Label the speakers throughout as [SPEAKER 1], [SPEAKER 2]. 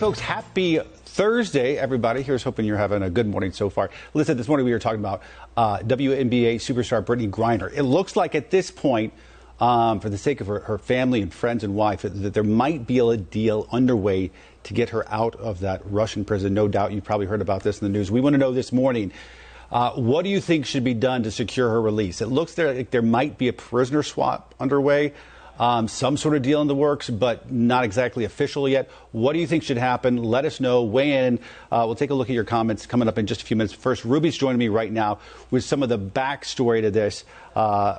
[SPEAKER 1] Folks, happy Thursday, everybody. Here's hoping you're having a good morning so far. Listen, this morning we were talking about WNBA superstar Brittney Griner. It looks like at this point, for the sake of her family and friends and wife, that there might be a deal underway to get her out of that Russian prison. No doubt you've probably heard about this in the news. We want to know this morning, what do you think should be done to secure her release? It looks like there might be a prisoner swap underway. Some sort of deal in the works, but not exactly official yet. What do you think should happen? Let us know. Weigh in. We'll take a look at your comments coming up in just a few minutes. First, Ruby's joining me right now with some of the backstory to this.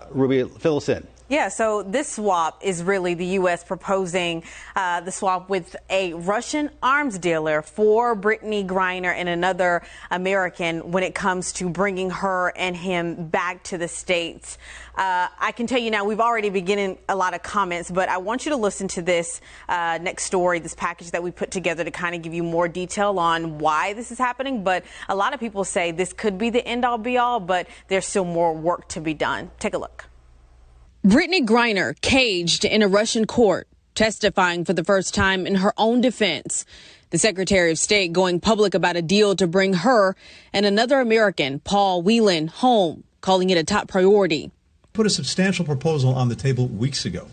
[SPEAKER 1] Ruby, fill us in.
[SPEAKER 2] Yeah, so this swap is really the U.S. proposing the swap with a Russian arms dealer for Brittney Griner and another American when it comes to bringing her and him back to the States. I can tell you now, we've already been getting a lot of comments, but I want you to listen to this next story, this package that we put together to kind of give you more detail on why this is happening. But a lot of people say this could be the end all be all, but there's still more work to be done. Take a look.
[SPEAKER 3] Brittney Griner caged in a Russian court, testifying for the first time in her own defense. The Secretary of State going public about a deal to bring her and another American, Paul Whelan, home, calling it a top priority.
[SPEAKER 4] Put a substantial proposal on the table weeks ago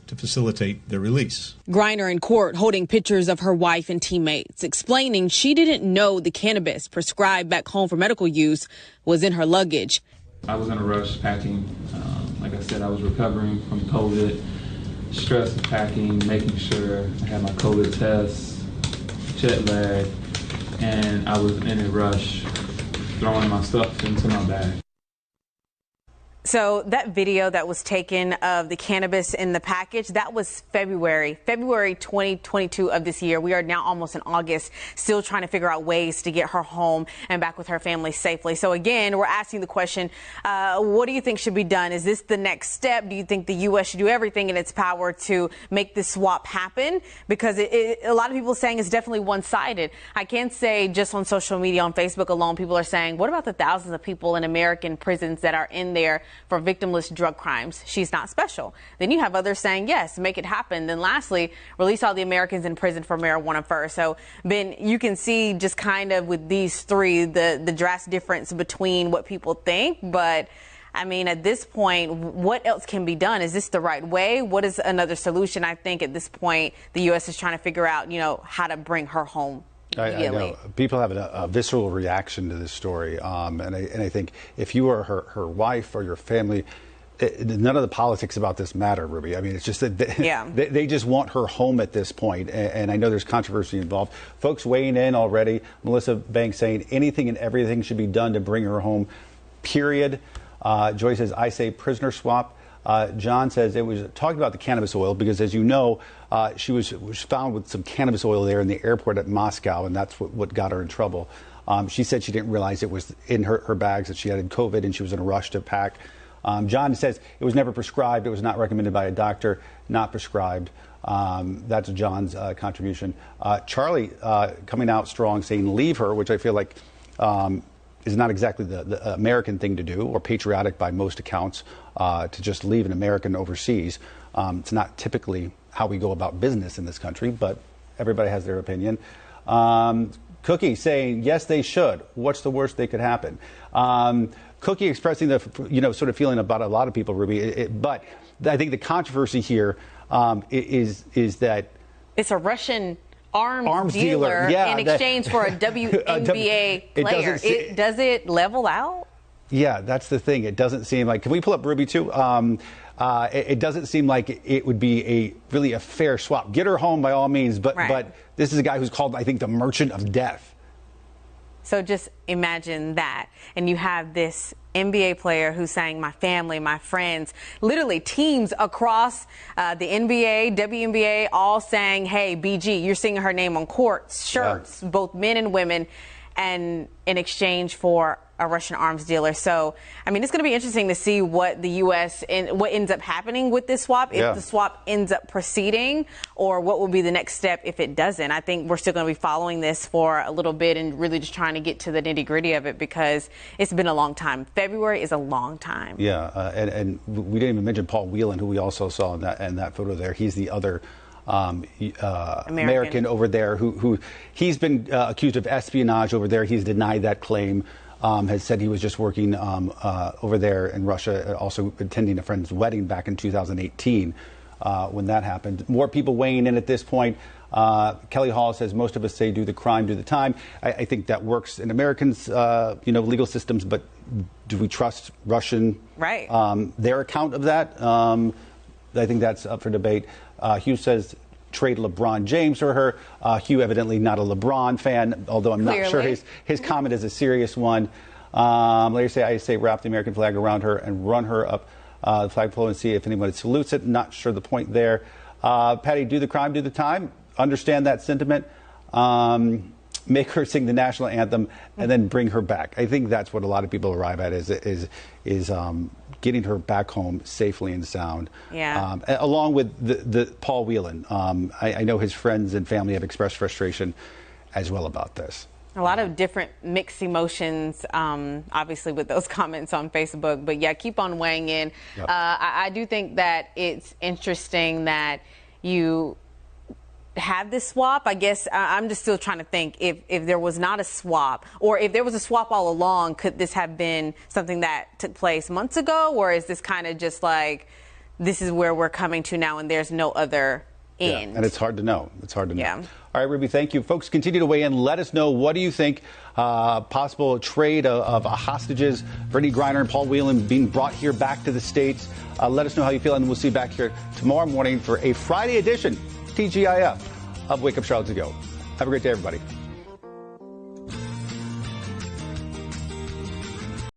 [SPEAKER 4] to facilitate their release.
[SPEAKER 3] Griner in court holding pictures of her wife and teammates, explaining she didn't know the cannabis prescribed back home for medical use was in her luggage.
[SPEAKER 5] I was in a rush packing. Like I said, I was recovering from COVID, stress of packing, making sure I had my COVID tests, jet lag, and I was in a rush throwing my stuff into my bag.
[SPEAKER 2] So that video that was taken of the cannabis in the package, that was February 2022 of this year. We are now almost in August, still trying to figure out ways to get her home and back with her family safely. So again, we're asking the question, what do you think should be done? Is this the next step? Do you think the U.S. should do everything in its power to make this swap happen? Because a lot of people are saying it's definitely one-sided. I can say just on social media, on Facebook alone, people are saying, what about the thousands of people in American prisons that are in there for victimless drug crimes? She's not special. Then you have others saying, yes, make it happen. Then lastly, release all the Americans in prison for marijuana first. So, Ben, you can see just kind of with these three, the drastic difference between what people think. But, I mean, at this point, what else can be done? Is this the right way? What is another solution? I think at this point, the U.S. is trying to figure out, how to bring her home.
[SPEAKER 1] I know people have a visceral reaction to this story, and I think if you are her wife or your family, none of the politics about this matter, Ruby. I mean, it's just that they just want her home at this point, and I know there's controversy involved. Folks weighing in already. Melissa Banks saying anything and everything should be done to bring her home, period. Joy says, I say prisoner swap. John says it was talking about the cannabis oil because, as you know, she was found with some cannabis oil there in the airport at Moscow, and that's what got her in trouble. She said she didn't realize it was in her bags, that she had COVID, and she was in a rush to pack. John says it was never prescribed. It was not recommended by a doctor, not prescribed. That's John's contribution. Charlie coming out strong, saying leave her, which I feel like is not exactly the American thing to do, or patriotic by most accounts, to just leave an American overseas. It's not typically how we go about business in this country, but everybody has their opinion. Cookie saying, yes, they should. What's the worst that could happen? Cookie expressing the, sort of feeling about a lot of people, Ruby. But I think the controversy here is that
[SPEAKER 2] it's a Russian arms dealer in exchange for a WNBA player. Does it level out?
[SPEAKER 1] Yeah, that's the thing. It doesn't seem like. Can we pull up Ruby too? It doesn't seem like it would be really a fair swap. Get her home by all means, but this is a guy who's called, I think, the merchant of death.
[SPEAKER 2] So just imagine that. And you have this NBA player who's saying, my family, my friends, literally teams across the NBA, WNBA, all saying, hey, BG, you're seeing her name on courts, shirts, both men and women, and in exchange for a Russian arms dealer. So, I mean, it's going to be interesting to see what the U.S. and what ends up happening with this swap, if the swap ends up proceeding, or what will be the next step if it doesn't. I think we're still going to be following this for a little bit and really just trying to get to the nitty-gritty of it, because it's been a long time. February is a long time.
[SPEAKER 1] Yeah, and we didn't even mention Paul Whelan, who we also saw in that photo there. He's the other American over there who he's been accused of espionage over there. He's denied that claim. Has said he was just working over there in Russia, also attending a friend's wedding back in 2018 when that happened. More people weighing in at this point. Kelly Hall says most of us say do the crime, do the time. I think that works in Americans, legal systems, but do we trust Russian, their account of that? I think that's up for debate. Hugh says trade LeBron James for her. Hugh evidently not a LeBron fan, although I'm not sure his comment is a serious one. Later say, I say wrap the American flag around her and run her up the flagpole and see if anyone salutes it. Not sure the point there. Patty, do the crime, do the time. Understand that sentiment. Make her sing the national anthem and then bring her back. I think that's what a lot of people arrive at is getting her back home safely and sound.
[SPEAKER 2] Yeah.
[SPEAKER 1] Along with the Paul Whelan. I know his friends and family have expressed frustration as well about this.
[SPEAKER 2] A lot of different mixed emotions, obviously, with those comments on Facebook. But yeah, keep on weighing in. Yep. I do think that it's interesting that you have this swap. I guess I'm just still trying to think if there was not a swap, or if there was a swap all along, could this have been something that took place months ago, or is this kind of just like this is where we're coming to now and there's no other end?
[SPEAKER 1] Yeah, and it's hard to know. It's hard to know.
[SPEAKER 2] Yeah.
[SPEAKER 1] All right, Ruby, thank you. Folks, continue to weigh in. Let us know, what do you think? Possible trade of hostages, Brittney Griner and Paul Whelan being brought here back to the States. Let us know how you feel, and we'll see you back here tomorrow morning for a Friday edition TGIF of Wake Up Charlotte to Go. Have a great day, everybody.